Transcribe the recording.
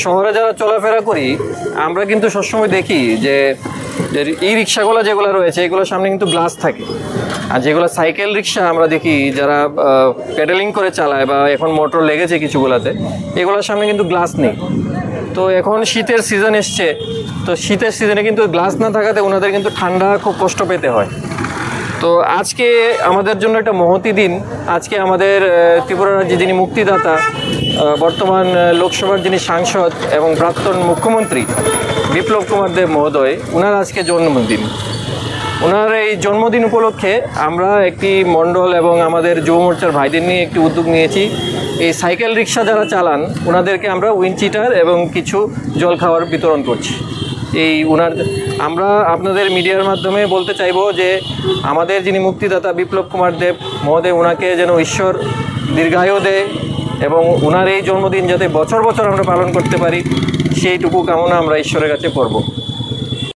শহরে যারা চলাফেরা করি আমরা কিন্তু সবসময় দেখি যে এই রিক্সাগুলো যেগুলো রয়েছে এগুলোর সামনে কিন্তু গ্লাস থাকে, আর যেগুলো সাইকেল রিক্সা আমরা দেখি যারা প্যাডেলিং করে চালায় বা এখন মোটর লেগেছে কিছুগুলাতে, এগুলোর সামনে কিন্তু গ্লাস নেই। তো এখন শীতের সিজন এসছে, তো শীতের সিজনে কিন্তু গ্লাস না থাকাতে ওনাদের কিন্তু ঠান্ডা খুব কষ্ট পেতে হয়। তো আজকে আমাদের জন্য একটা মহতি দিন। আজকে আমাদের ত্রিপুরা রাজ্যে যিনি মুক্তিদাতা, বর্তমান লোকসভার যিনি সাংসদ এবং প্রাক্তন মুখ্যমন্ত্রী বিপ্লব কুমার দেব মহোদয়, ওনার আজকে জন্মদিন। ওনার এই জন্মদিন উপলক্ষে আমরা একটি মণ্ডল এবং আমাদের যুব মোর্চার ভাইদের নিয়ে একটি উদ্যোগ নিয়েছি। এই সাইকেল রিক্সা যারা চালান ওনাদেরকে আমরা উইন্ডচিটার এবং কিছু জল খাওয়ার বিতরণ করছি। আমরা আপনাদের মিডিয়ার মাধ্যমে বলতে চাইব যে আমাদের যিনি মুক্তিদাতা বিপ্লব কুমার দেব মহোদয়, ওনাকে যেন ঈশ্বর দীর্ঘায়ু দেয় এবং ওনার এই জন্মদিন যাতে বছর বছর আমরা পালন করতে পারি সেইটুকু কামনা আমরা ঈশ্বরের কাছে করব।